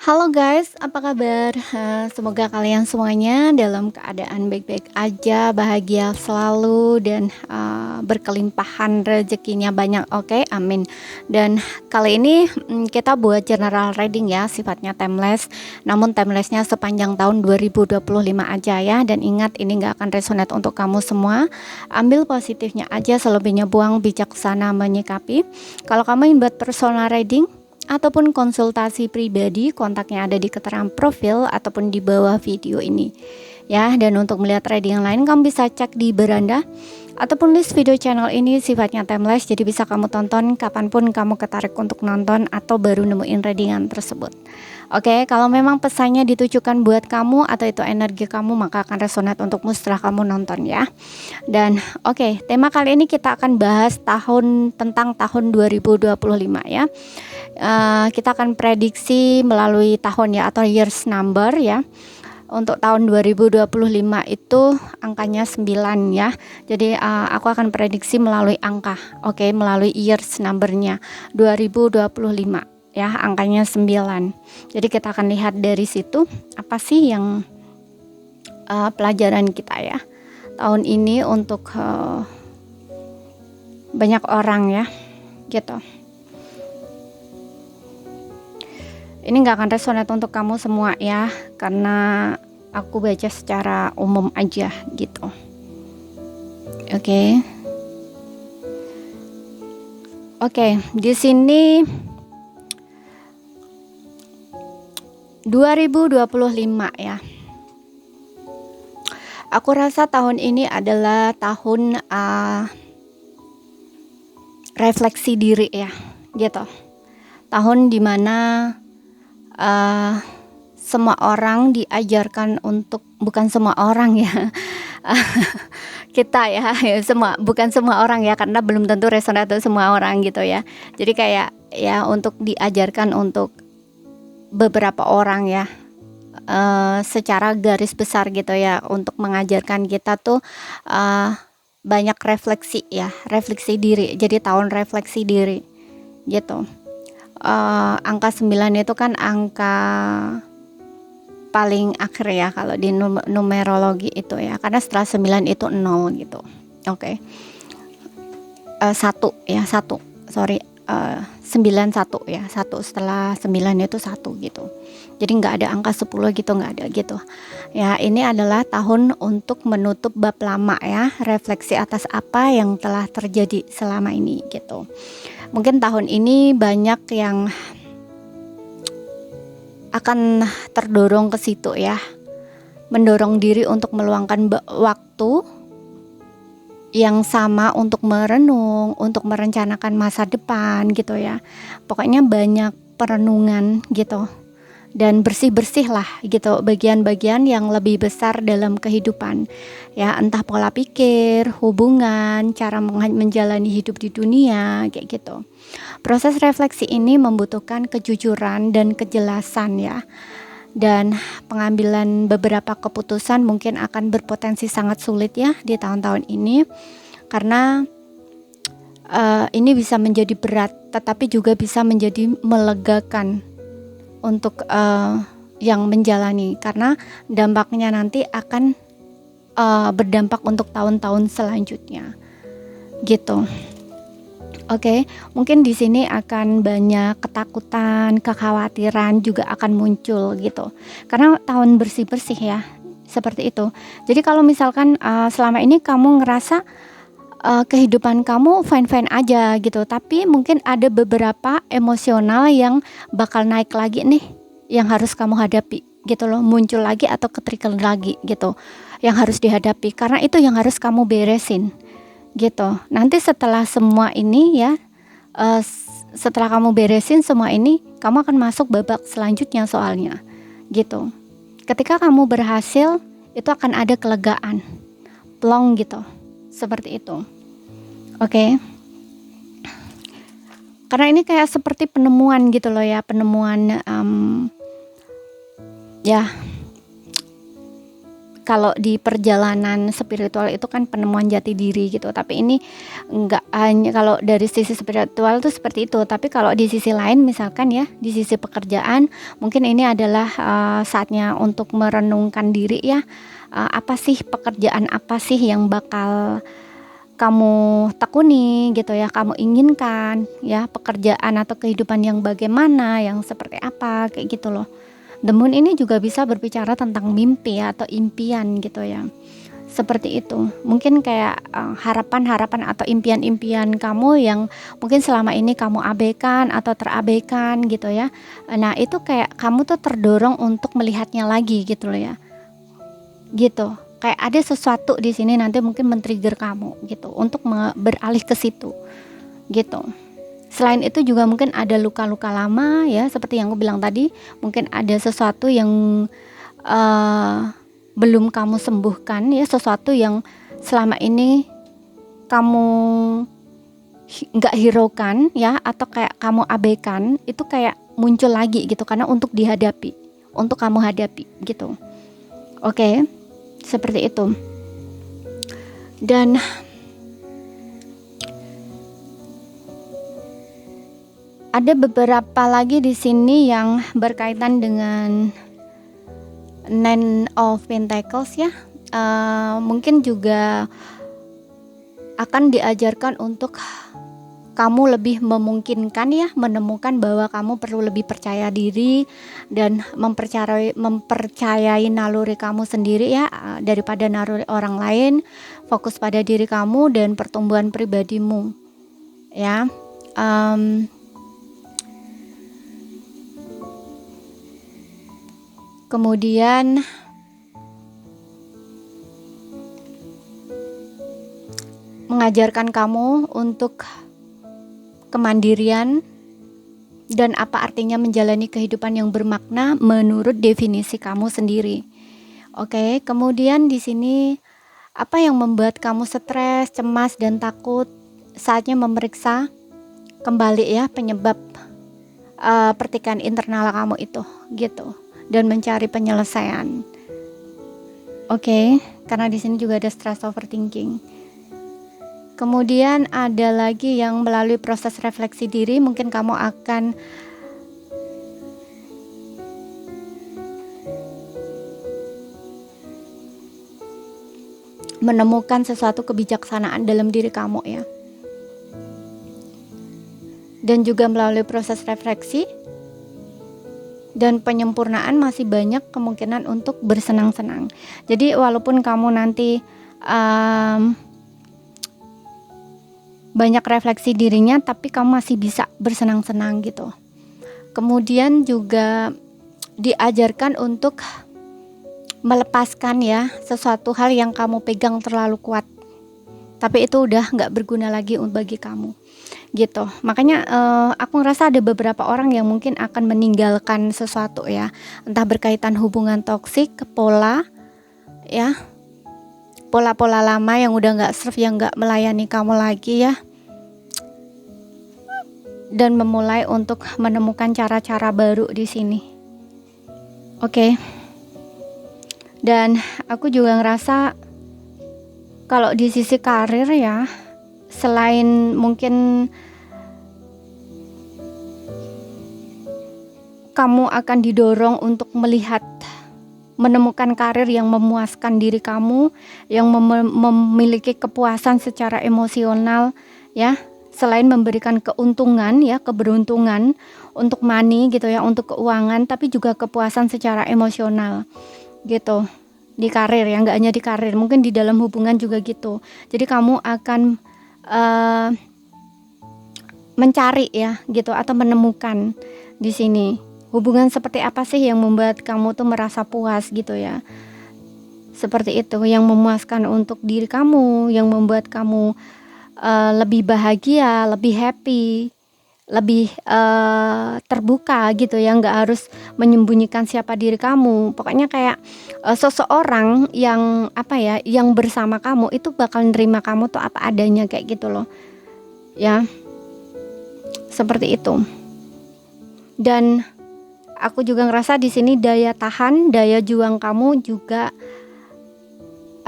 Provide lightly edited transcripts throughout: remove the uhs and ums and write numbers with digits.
Halo guys, apa kabar? Semoga kalian semuanya dalam keadaan baik-baik aja, bahagia selalu, dan berkelimpahan rezekinya banyak. Oke, amin. Dan kali ini kita buat general reading ya, sifatnya timeless. Namun timelessnya sepanjang tahun 2025 aja ya. Dan ingat, ini nggak akan resonate untuk kamu semua. Ambil positifnya aja, selebihnya buang, bijaksana menyikapi. Kalau kamu ingin buat personal reading ataupun konsultasi pribadi, kontaknya ada di keterangan profil ataupun di bawah video ini ya. Dan untuk melihat reading yang lain, kamu bisa cek di beranda ataupun list video channel ini sifatnya timeless, jadi bisa kamu tonton kapanpun kamu ketarik untuk nonton atau baru nemuin readingan tersebut. Oke, kalau memang pesannya ditujukan buat kamu atau itu energi kamu, maka akan resonate untukmu setelah kamu nonton ya. Dan oke, tema kali ini kita akan bahas tentang tahun 2025 ya. Kita akan prediksi melalui tahun ya, atau years number ya. Untuk tahun 2025 itu angkanya 9 ya. Jadi aku akan prediksi melalui angka. Oke, melalui years numbernya 2025 ya, angkanya 9. Jadi kita akan lihat dari situ apa sih yang pelajaran kita ya tahun ini untuk banyak orang ya gitu. Ini nggak akan resonate untuk kamu semua ya, karena aku baca secara umum aja gitu. Oke, di sini 2025 ya. Aku rasa tahun ini adalah tahun refleksi diri ya, gitu. Tahun dimana semua orang diajarkan untuk, bukan semua orang ya, kita ya, bukan semua orang ya, karena belum tentu resonate semua orang gitu ya. Jadi kayak ya untuk diajarkan untuk beberapa orang ya, secara garis besar gitu ya, untuk mengajarkan kita tuh banyak refleksi ya, refleksi diri. Jadi tahun refleksi diri gitu. Angka 9 itu kan angka paling akhir ya kalau di numerologi itu ya, karena setelah 9 itu 0 gitu. Oke. 1 ya, 1. Sorry, 9 1 ya. 1 setelah 9 itu 1 gitu. Jadi nggak ada angka 10 gitu, nggak ada gitu. Ya, ini adalah tahun untuk menutup bab lama ya, refleksi atas apa yang telah terjadi selama ini gitu. Mungkin tahun ini banyak yang akan terdorong ke situ ya, mendorong diri untuk meluangkan waktu yang sama untuk merenung, untuk merencanakan masa depan gitu ya. Pokoknya banyak perenungan gitu, dan bersih-bersih lah gitu bagian-bagian yang lebih besar dalam kehidupan ya, entah pola pikir, hubungan, cara menjalani hidup di dunia kayak gitu. Proses refleksi ini membutuhkan kejujuran dan kejelasan ya, dan pengambilan beberapa keputusan mungkin akan berpotensi sangat sulit ya di tahun-tahun ini, karena ini bisa menjadi berat tetapi juga bisa menjadi melegakan untuk yang menjalani, karena dampaknya nanti akan berdampak untuk tahun-tahun selanjutnya gitu. Oke, mungkin di sini akan banyak ketakutan, kekhawatiran juga akan muncul gitu, karena tahun bersih-bersih ya, seperti itu. Jadi kalau misalkan selama ini kamu ngerasa kehidupan kamu fine-fine aja gitu, tapi mungkin ada beberapa emosional yang bakal naik lagi nih, yang harus kamu hadapi gitu loh, muncul lagi atau ke-trigger lagi gitu, yang harus dihadapi, karena itu yang harus kamu beresin gitu. Nanti setelah semua ini ya, setelah kamu beresin semua ini, kamu akan masuk babak selanjutnya soalnya gitu. Ketika kamu berhasil, itu akan ada kelegaan, plong gitu, seperti itu. Oke. Karena ini kayak seperti penemuan gitu loh ya, penemuan ya, kalau di perjalanan spiritual itu kan penemuan jati diri gitu, tapi ini enggak hanya kalau dari sisi spiritual tuh seperti itu, tapi kalau di sisi lain misalkan ya, di sisi pekerjaan mungkin ini adalah saatnya untuk merenungkan diri ya, apa sih pekerjaan apa sih yang bakal kamu tekuni gitu ya, kamu inginkan ya, pekerjaan atau kehidupan yang bagaimana, yang seperti apa, kayak gitu loh. The Moon ini juga bisa berbicara tentang mimpi atau impian gitu ya. Seperti itu. Mungkin kayak harapan-harapan atau impian-impian kamu yang mungkin selama ini kamu abaikan atau terabaikan gitu ya. Nah, itu kayak kamu tuh terdorong untuk melihatnya lagi gitu loh ya. Gitu. Kayak ada sesuatu di sini nanti mungkin men-trigger kamu gitu untuk beralih ke situ. Gitu. Selain itu juga mungkin ada luka-luka lama ya, seperti yang aku bilang tadi, mungkin ada sesuatu yang belum kamu sembuhkan ya, sesuatu yang selama ini kamu nggak hiraukan ya, atau kayak kamu abaikan, itu kayak muncul lagi gitu, karena untuk dihadapi, untuk kamu hadapi gitu. Oke, seperti itu. Dan ada beberapa lagi di sini yang berkaitan dengan Nine of Pentacles ya. Mungkin juga akan diajarkan untuk kamu lebih memungkinkan ya, menemukan bahwa kamu perlu lebih percaya diri dan mempercayai naluri kamu sendiri ya, daripada naluri orang lain. Fokus pada diri kamu dan pertumbuhan pribadimu ya. Kemudian mengajarkan kamu untuk kemandirian dan apa artinya menjalani kehidupan yang bermakna menurut definisi kamu sendiri. Oke, kemudian di sini apa yang membuat kamu stres, cemas dan takut? Saatnya memeriksa kembali ya penyebab pertikaian internal kamu itu gitu, dan mencari penyelesaian. Oke, karena di sini juga ada stress overthinking. Kemudian ada lagi yang melalui proses refleksi diri, mungkin kamu akan menemukan sesuatu kebijaksanaan dalam diri kamu ya. Dan juga melalui proses refleksi dan penyempurnaan masih banyak kemungkinan untuk bersenang-senang. Jadi walaupun kamu nanti banyak refleksi dirinya, tapi kamu masih bisa bersenang-senang gitu. Kemudian juga diajarkan untuk melepaskan ya sesuatu hal yang kamu pegang terlalu kuat, tapi itu udah gak berguna lagi bagi kamu gitu. Makanya aku ngerasa ada beberapa orang yang mungkin akan meninggalkan sesuatu ya, entah berkaitan hubungan toksik, pola ya, pola-pola lama yang udah gak serve, yang gak melayani kamu lagi ya, dan memulai untuk menemukan cara-cara baru di sini. Oke. Dan aku juga ngerasa kalau di sisi karir ya, selain mungkin kamu akan didorong untuk menemukan karir yang memuaskan diri kamu, yang memiliki kepuasan secara emosional ya, selain memberikan keuntungan ya, keberuntungan untuk money gitu ya, untuk keuangan, tapi juga kepuasan secara emosional gitu di karir ya, nggak hanya di karir, mungkin di dalam hubungan juga gitu. Jadi kamu akan mencari ya gitu, atau menemukan di sini hubungan seperti apa sih yang membuat kamu tuh merasa puas gitu ya, seperti itu, yang memuaskan untuk diri kamu, yang membuat kamu lebih bahagia, lebih happy, lebih terbuka gitu ya, nggak harus menyembunyikan siapa diri kamu. Pokoknya kayak seseorang yang apa ya, yang bersama kamu itu bakal nerima kamu tuh apa adanya kayak gitu loh ya, seperti itu. Dan aku juga ngerasa di sini daya tahan, daya juang kamu juga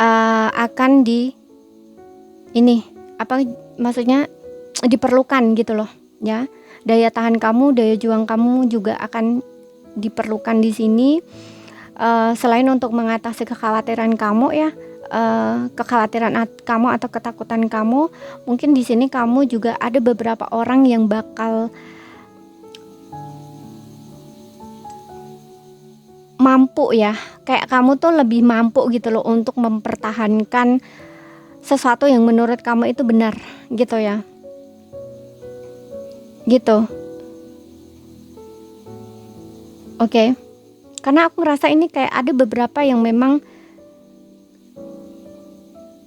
akan maksudnya diperlukan gitu loh ya. Daya tahan kamu, daya juang kamu juga akan diperlukan di sini. Selain untuk mengatasi kekhawatiran kamu ya, kekhawatiran kamu atau ketakutan kamu, mungkin di sini kamu juga ada beberapa orang yang bakal mampu ya, kayak kamu tuh lebih mampu gitu loh untuk mempertahankan sesuatu yang menurut kamu itu benar gitu ya, gitu. Oke. Karena aku ngerasa ini kayak ada beberapa yang memang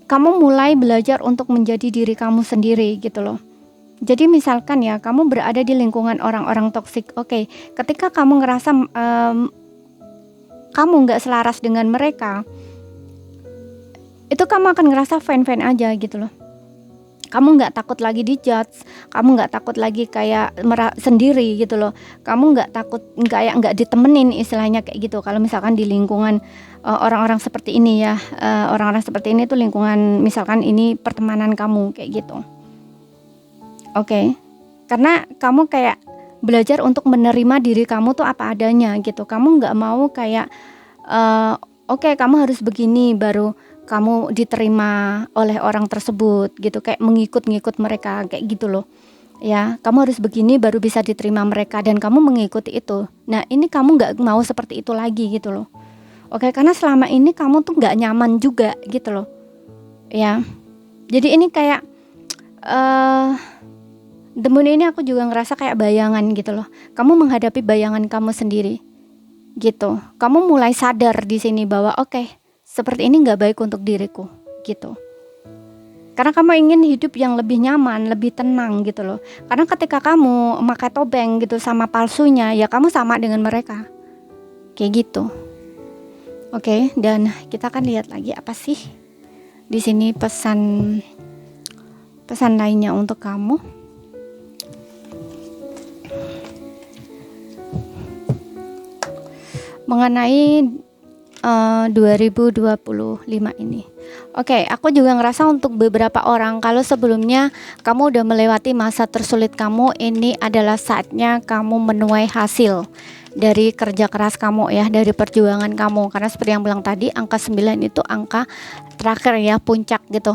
kamu mulai belajar untuk menjadi diri kamu sendiri gitu loh. Jadi misalkan ya, kamu berada di lingkungan orang-orang toksik. Oke, ketika kamu ngerasa kamu nggak selaras dengan mereka, itu kamu akan ngerasa fine-fine aja gitu loh. Kamu nggak takut lagi dijudge, kamu nggak takut lagi kayak sendiri gitu loh. Kamu nggak takut nggak ditemenin istilahnya kayak gitu. Kalau misalkan di lingkungan orang-orang seperti ini ya, orang-orang seperti ini tuh lingkungan, misalkan ini pertemanan kamu kayak gitu. Oke. Karena kamu kayak belajar untuk menerima diri kamu tuh apa adanya gitu. Kamu nggak mau kayak oke, kamu harus begini baru kamu diterima oleh orang tersebut gitu, kayak mengikut mereka kayak gitu loh ya. Kamu harus begini baru bisa diterima mereka dan kamu mengikuti itu. Nah ini kamu nggak mau seperti itu lagi gitu loh. Oke, karena selama ini kamu tuh nggak nyaman juga gitu loh ya. Jadi ini kayak demun ini aku juga ngerasa kayak bayangan gitu loh. Kamu menghadapi bayangan kamu sendiri gitu. Kamu mulai sadar di sini bahwa oke, seperti ini nggak baik untuk diriku gitu. Karena kamu ingin hidup yang lebih nyaman, lebih tenang gitu loh. Karena ketika kamu memakai topeng gitu sama palsunya, ya kamu sama dengan mereka. Kayak gitu. Oke, dan kita akan lihat lagi apa sih di sini pesan lainnya untuk kamu. Mengenai 2025 ini. Oke, aku juga ngerasa untuk beberapa orang, kalau sebelumnya kamu udah melewati masa tersulit kamu, ini adalah saatnya kamu menuai hasil dari kerja keras kamu ya, dari perjuangan kamu. Karena seperti yang bilang tadi, angka 9 itu angka terakhir ya, puncak gitu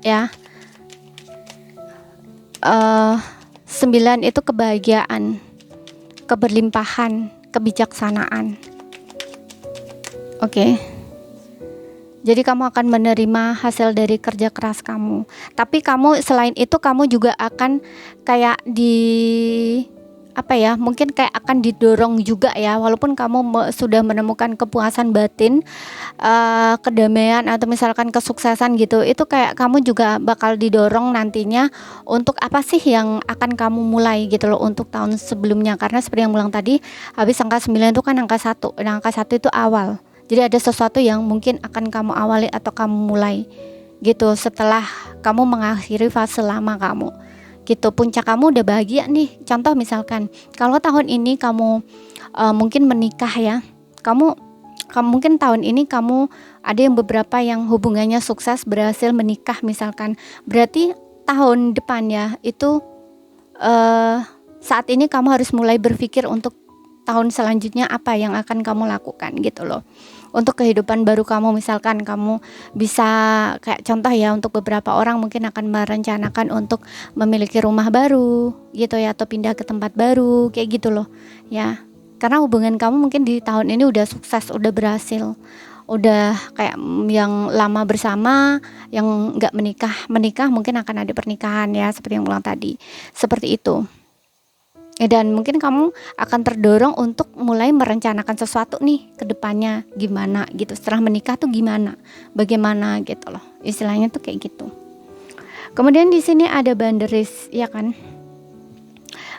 ya. 9 itu kebahagiaan, keberlimpahan, kebijaksanaan. Oke. Jadi kamu akan menerima hasil dari kerja keras kamu. Tapi kamu selain itu kamu juga akan kayak mungkin kayak akan didorong juga ya, walaupun kamu sudah menemukan kepuasan batin, kedamaian atau misalkan kesuksesan gitu, itu kayak kamu juga bakal didorong nantinya untuk apa sih yang akan kamu mulai gitu loh untuk tahun sebelumnya. Karena seperti yang bilang tadi, habis angka 9 itu kan angka 1. Nah, angka 1 itu awal. Jadi ada sesuatu yang mungkin akan kamu awali atau kamu mulai gitu setelah kamu mengakhiri fase lama kamu gitu. Puncak kamu udah bahagia nih. Contoh misalkan kalau tahun ini kamu mungkin menikah ya, kamu mungkin tahun ini kamu ada yang beberapa yang hubungannya sukses, berhasil menikah misalkan, berarti tahun depan ya itu saat ini kamu harus mulai berpikir untuk tahun selanjutnya apa yang akan kamu lakukan gitu loh. Untuk kehidupan baru kamu, misalkan kamu bisa kayak contoh ya, untuk beberapa orang mungkin akan merencanakan untuk memiliki rumah baru gitu ya, atau pindah ke tempat baru kayak gitu loh ya. Karena hubungan kamu mungkin di tahun ini udah sukses, udah berhasil, udah kayak yang lama bersama, yang nggak menikah mungkin akan ada pernikahan ya, seperti yang ulang tadi, seperti itu. Dan mungkin kamu akan terdorong untuk mulai merencanakan sesuatu nih ke depannya gimana gitu, setelah menikah tuh gimana, bagaimana gitu loh, istilahnya tuh kayak gitu. Kemudian di sini ada boundaries ya kan.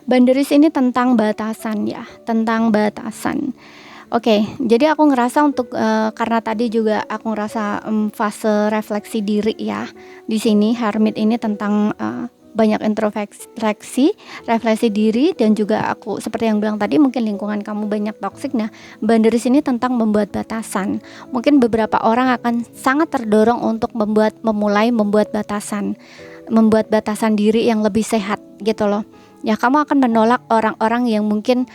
Boundaries ini tentang batasan ya, tentang batasan. Oke, jadi aku ngerasa untuk karena tadi juga aku ngerasa fase refleksi diri ya. Di sini Hermit ini tentang banyak introspeksi, refleksi diri, dan juga aku seperti yang bilang tadi, mungkin lingkungan kamu banyak toksik. Nah, boundaries ini tentang membuat batasan. Mungkin beberapa orang akan sangat terdorong untuk memulai membuat batasan diri yang lebih sehat gitu loh. Ya, kamu akan menolak orang-orang yang mungkin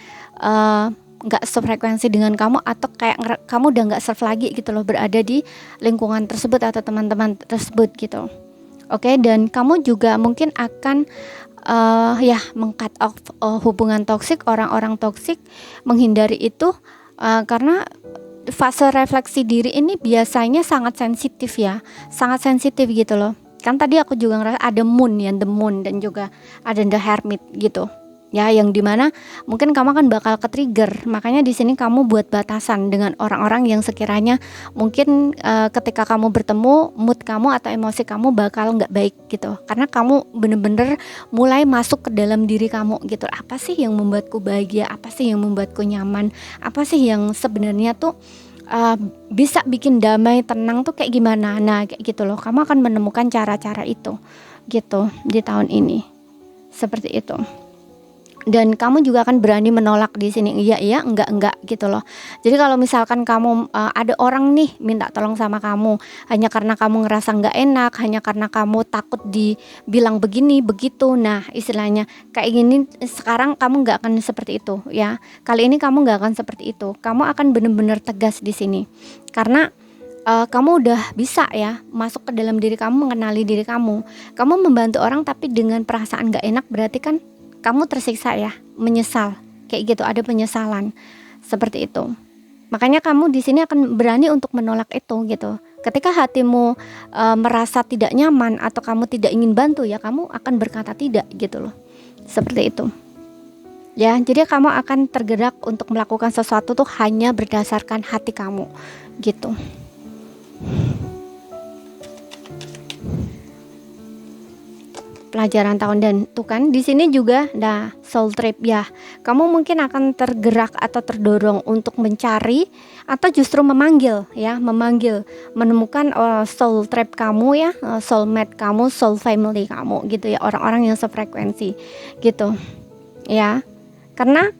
nggak sefrekuensi dengan kamu, atau kayak kamu udah nggak serve lagi gitu loh berada di lingkungan tersebut atau teman-teman tersebut gitu. Oke, dan kamu juga mungkin akan meng-cut off hubungan toksik, orang-orang toksik, menghindari itu karena fase refleksi diri ini biasanya sangat sensitif gitu loh. Kan tadi aku juga ngerasa ada the moon, dan juga ada the hermit gitu. Ya, yang dimana mungkin kamu akan bakal ke-trigger. Makanya di sini kamu buat batasan dengan orang-orang yang sekiranya mungkin ketika kamu bertemu, mood kamu atau emosi kamu bakal nggak baik gitu. Karena kamu bener-bener mulai masuk ke dalam diri kamu gitu. Apa sih yang membuatku bahagia? Apa sih yang membuatku nyaman? Apa sih yang sebenarnya tuh bisa bikin damai, tenang tuh kayak gimana? Nah, kayak gitu loh. Kamu akan menemukan cara-cara itu gitu di tahun ini. Seperti itu. Dan kamu juga akan berani menolak di sini, iya, enggak gitu loh. Jadi kalau misalkan kamu ada orang nih minta tolong sama kamu hanya karena kamu ngerasa nggak enak, hanya karena kamu takut dibilang begini begitu, nah istilahnya kayak gini, sekarang kamu nggak akan seperti itu ya. Kali ini kamu nggak akan seperti itu. Kamu akan benar-benar tegas di sini karena kamu udah bisa ya masuk ke dalam diri kamu, mengenali diri kamu. Kamu membantu orang tapi dengan perasaan nggak enak, berarti kan kamu tersiksa ya, menyesal, kayak gitu, ada penyesalan seperti itu. Makanya kamu di sini akan berani untuk menolak itu gitu. Ketika hatimu merasa tidak nyaman atau kamu tidak ingin bantu, ya kamu akan berkata tidak gitu loh, seperti itu. Ya, jadi kamu akan tergerak untuk melakukan sesuatu tuh hanya berdasarkan hati kamu gitu. Pelajaran tahun, dan tuh kan di sini juga soul trip ya. Kamu mungkin akan tergerak atau terdorong untuk mencari atau justru memanggil, menemukan soul trip kamu ya, soulmate kamu, soul family kamu gitu ya, orang-orang yang sefrekuensi gitu. Ya. Karena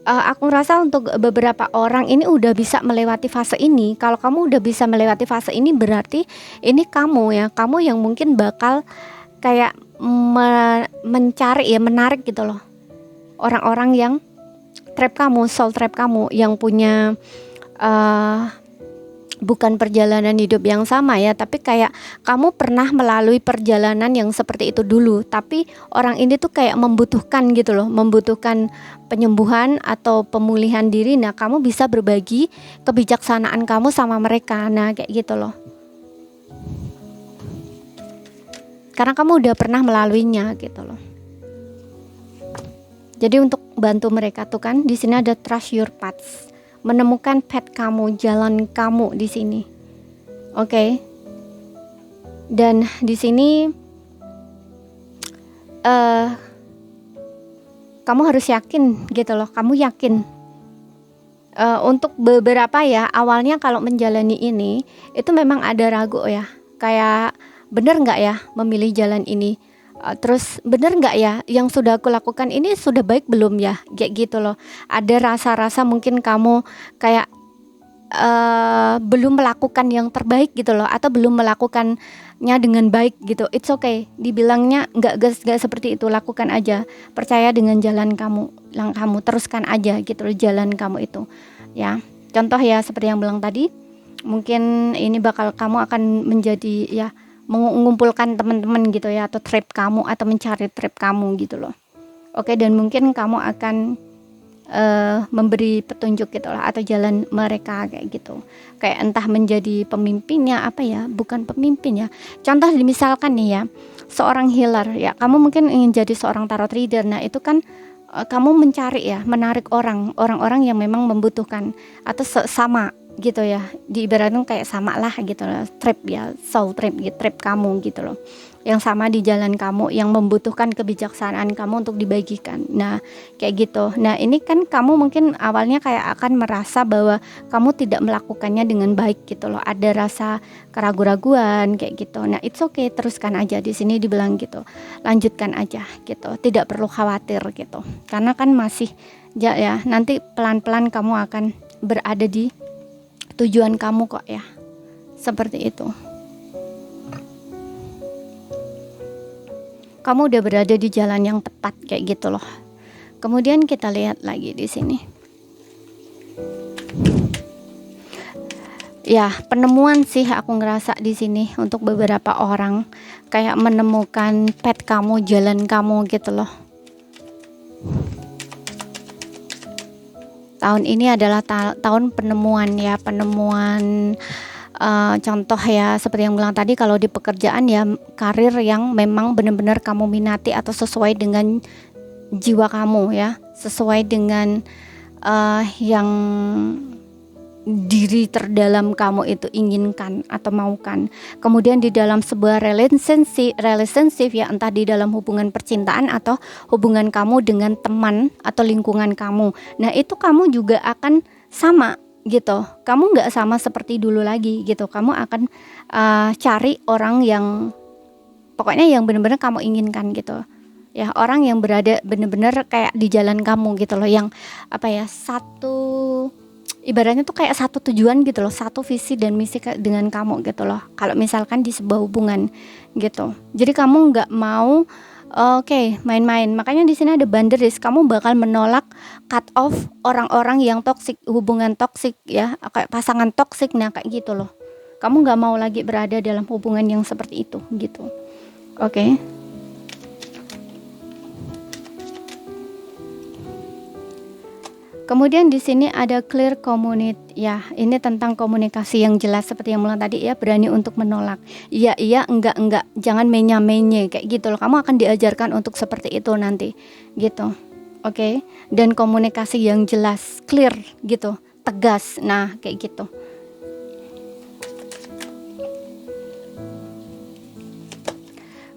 aku rasa untuk beberapa orang ini udah bisa melewati fase ini. Kalau kamu udah bisa melewati fase ini, berarti ini kamu yang mungkin bakal kayak mencari ya, menarik gitu loh orang-orang yang trap kamu, soul trap kamu, yang punya bukan perjalanan hidup yang sama ya, tapi kayak kamu pernah melalui perjalanan yang seperti itu dulu, tapi orang ini tuh kayak membutuhkan gitu loh, membutuhkan penyembuhan atau pemulihan diri. Nah, kamu bisa berbagi kebijaksanaan kamu sama mereka, nah kayak gitu loh. Karena kamu udah pernah melaluinya gitu loh. Jadi untuk bantu mereka tuh kan di sini ada trust your paths, menemukan path kamu, jalan kamu di sini. Oke. Dan di sini kamu harus yakin gitu loh, kamu yakin. Untuk beberapa ya, awalnya kalau menjalani ini itu memang ada ragu ya, kayak bener nggak ya memilih jalan ini, terus bener nggak ya yang sudah aku lakukan ini sudah baik belum ya, kayak gitu loh. Ada rasa-rasa mungkin kamu kayak belum melakukan yang terbaik gitu loh, atau belum melakukannya dengan baik gitu. It's okay, dibilangnya nggak seperti itu, lakukan aja, percaya dengan jalan kamu, langkahmu, teruskan aja gitu loh jalan kamu itu ya. Contoh ya seperti yang bilang tadi, mungkin ini bakal kamu akan menjadi ya mengumpulkan teman-teman gitu ya, atau trip kamu, atau mencari trip kamu gitu loh. Oke, dan mungkin kamu akan memberi petunjuk gitu lah, atau jalan mereka kayak gitu, kayak entah menjadi pemimpinnya apa ya, bukan pemimpin ya. Contoh misalkan nih ya, seorang healer ya, kamu mungkin ingin jadi seorang tarot reader. Nah itu kan kamu mencari ya, menarik orang-orang yang memang membutuhkan atau sama gitu ya, diibaratkan kayak sama lah gitu loh, trip ya, soul trip gitu, trip kamu gitu loh. yang sama di jalan kamu, yang membutuhkan kebijaksanaan kamu untuk dibagikan. Nah, kayak gitu. Nah, ini kan kamu mungkin awalnya kayak akan merasa bahwa kamu tidak melakukannya dengan baik gitu loh. Ada rasa keraguan-raguan kayak gitu. Nah, it's okay, teruskan aja, di sini dibilang gitu. Lanjutkan aja gitu. Tidak perlu khawatir gitu. Karena kan masih ya, nanti pelan-pelan kamu akan berada di tujuan kamu kok ya. Seperti itu. Kamu udah berada di jalan yang tepat kayak gitu loh. Kemudian kita lihat lagi di sini. Ya, penemuan sih aku ngerasa di sini untuk beberapa orang, kayak menemukan path kamu, jalan kamu gitu loh. Tahun ini adalah tahun penemuan ya, penemuan. Contoh ya, seperti yang bilang tadi, kalau di pekerjaan ya karir yang memang benar-benar kamu minati atau sesuai dengan jiwa kamu ya, sesuai dengan yang diri terdalam kamu itu inginkan atau maukan. Kemudian di dalam sebuah relationship ya, entah di dalam hubungan percintaan atau hubungan kamu dengan teman atau lingkungan kamu. Nah, itu kamu juga akan sama gitu, kamu nggak sama seperti dulu lagi gitu. Kamu akan cari orang yang pokoknya yang benar-benar kamu inginkan gitu ya, orang yang berada benar-benar kayak di jalan kamu gitu loh, yang apa ya, satu ibaratnya tuh kayak satu tujuan gitu loh, satu visi dan misi dengan kamu gitu loh, kalau misalkan di sebuah hubungan gitu. Jadi kamu nggak mau main-main. Makanya di sini ada boundaries. Kamu bakal menolak, cut off orang-orang yang toksik, hubungan toksik ya, kayak pasangan toksik. Nah, kayak gitu loh. Kamu nggak mau lagi berada dalam hubungan yang seperti itu gitu. Oke. Kemudian di sini ada clear communicate ya, ini tentang komunikasi yang jelas seperti yang bilang tadi ya, berani untuk menolak. Iya, enggak, jangan menya-menye kayak gitu loh. Kamu akan diajarkan untuk seperti itu nanti gitu. Oke. Dan komunikasi yang jelas, clear gitu, tegas. Nah, kayak gitu.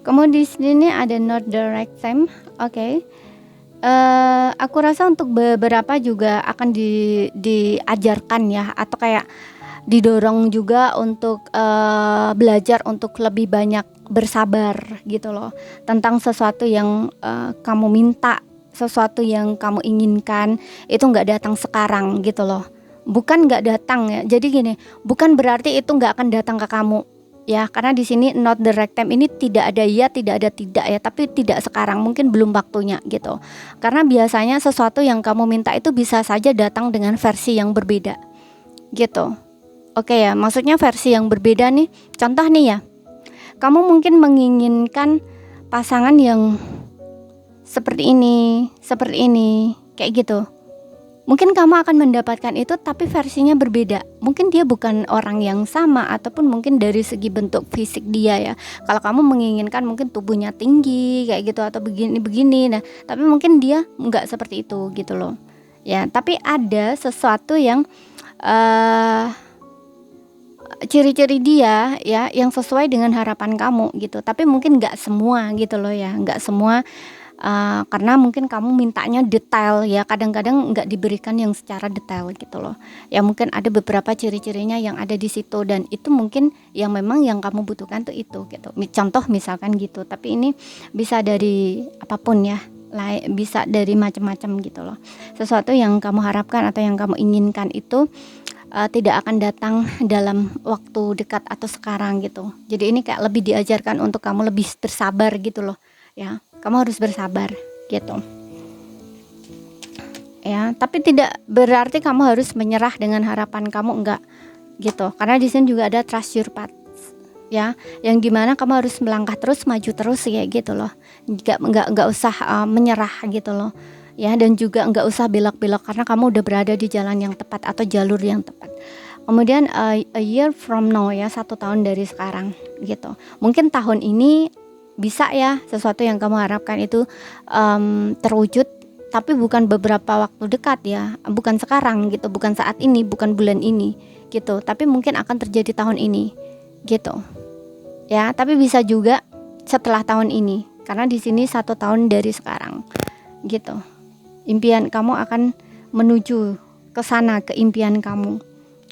Kemudian di sini ada not the right time. Oke. Aku rasa untuk beberapa juga akan diajarkan ya, atau kayak didorong juga untuk belajar untuk lebih banyak bersabar gitu loh, tentang sesuatu yang kamu minta, sesuatu yang kamu inginkan itu nggak datang sekarang gitu loh. Bukan nggak datang ya, jadi gini, bukan berarti itu nggak akan datang ke kamu ya, karena di sini not the right time ini tidak ada ya, tidak ada tidak ya, tapi tidak sekarang, mungkin belum waktunya gitu. Karena biasanya sesuatu yang kamu minta itu bisa saja datang dengan versi yang berbeda gitu. Oke ya, maksudnya versi yang berbeda nih. Contoh nih ya, kamu mungkin menginginkan pasangan yang seperti ini, kayak gitu. Mungkin kamu akan mendapatkan itu tapi versinya berbeda. Mungkin dia bukan orang yang sama, ataupun mungkin dari segi bentuk fisik dia ya. Kalau kamu menginginkan mungkin tubuhnya tinggi kayak gitu atau begini. Nah, tapi mungkin dia enggak seperti itu gitu loh. Ya, tapi ada sesuatu yang ciri-ciri dia ya yang sesuai dengan harapan kamu gitu. Tapi mungkin enggak semua gitu loh ya, enggak semua. Karena mungkin kamu mintanya detail ya, kadang-kadang nggak diberikan yang secara detail gitu loh ya. Mungkin ada beberapa ciri-cirinya yang ada di situ, dan itu mungkin yang memang yang kamu butuhkan tuh itu gitu. Contoh misalkan gitu, tapi ini bisa dari apapun ya, bisa dari macam-macam gitu loh. Sesuatu yang kamu harapkan atau yang kamu inginkan itu tidak akan datang dalam waktu dekat atau sekarang gitu. Jadi ini kayak lebih diajarkan untuk kamu lebih bersabar gitu loh ya. Kamu harus bersabar gitu ya, tapi tidak berarti kamu harus menyerah dengan harapan kamu, enggak gitu. Karena di sini juga ada trust your path ya, yang dimana kamu harus melangkah terus, maju terus ya gitu loh. Enggak usah menyerah gitu loh ya, dan juga enggak usah belok-belok karena kamu udah berada di jalan yang tepat atau jalur yang tepat. Kemudian a year from now ya, 1 tahun dari sekarang gitu. Mungkin tahun ini bisa ya sesuatu yang kamu harapkan itu terwujud, tapi bukan beberapa waktu dekat ya, bukan sekarang gitu, bukan saat ini, bukan bulan ini gitu, tapi mungkin akan terjadi tahun ini gitu ya. Tapi bisa juga setelah tahun ini, karena di sini 1 tahun dari sekarang gitu. Impian kamu akan menuju ke sana, ke impian kamu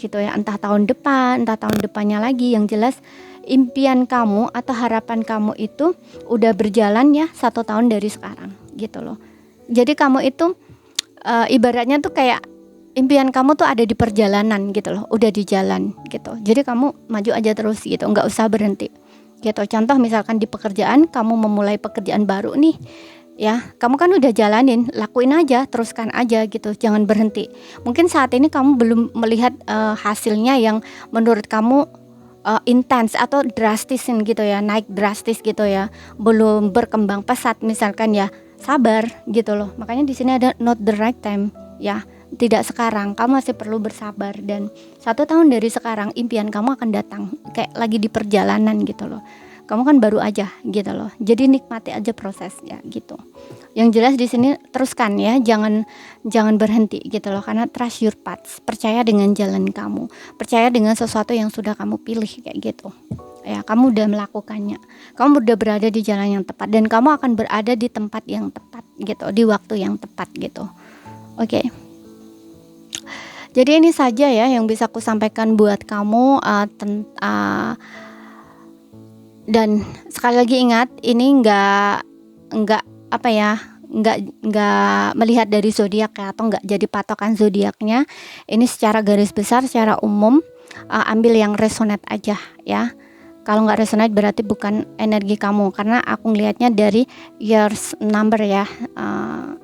gitu ya, entah tahun depan, entah tahun depannya lagi. Yang jelas impian kamu atau harapan kamu itu udah berjalan ya 1 tahun dari sekarang gitu loh. Jadi kamu itu ibaratnya tuh kayak impian kamu tuh ada di perjalanan gitu loh, udah di jalan gitu. Jadi kamu maju aja terus gitu, nggak usah berhenti gitu. Contoh misalkan di pekerjaan, kamu memulai pekerjaan baru nih ya, kamu kan udah jalanin, lakuin aja, teruskan aja gitu, jangan berhenti. Mungkin saat ini kamu belum melihat hasilnya yang menurut kamu intens atau drastisin gitu ya, naik drastis gitu ya, belum berkembang pesat misalkan ya, sabar gitu loh. Makanya di sini ada not the right time ya, tidak sekarang, kamu masih perlu bersabar. Dan 1 tahun dari sekarang impian kamu akan datang, kayak lagi di perjalanan gitu loh. Kamu kan baru aja gitu loh, jadi nikmati aja prosesnya gitu. Yang jelas di sini teruskan ya, jangan berhenti gitu loh, karena trust your path, percaya dengan jalan kamu, percaya dengan sesuatu yang sudah kamu pilih kayak gitu ya. Kamu udah melakukannya, kamu udah berada di jalan yang tepat, dan kamu akan berada di tempat yang tepat gitu, di waktu yang tepat gitu. Oke. Jadi ini saja ya yang bisa aku sampaikan buat kamu dan sekali lagi ingat, ini nggak apa ya, nggak melihat dari zodiak ya, atau nggak jadi patokan zodiaknya. Ini secara garis besar, secara umum, ambil yang resonate aja ya. Kalau nggak resonate berarti bukan energi kamu, karena aku ngelihatnya dari years number ya,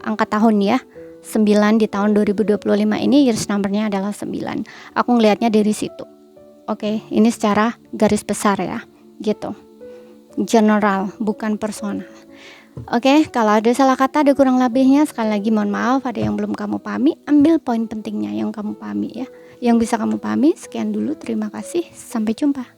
angka tahun ya. 9 di tahun 2025 ini years numbernya adalah 9. Aku ngelihatnya dari situ. Oke, ini secara garis besar ya, gitu. General, bukan personal. Oke, kalau ada salah kata, ada kurang lebihnya, sekali lagi mohon maaf. Ada yang belum kamu pahami, ambil poin pentingnya yang kamu pahami ya. Yang bisa kamu pahami, sekian dulu, terima kasih, sampai jumpa.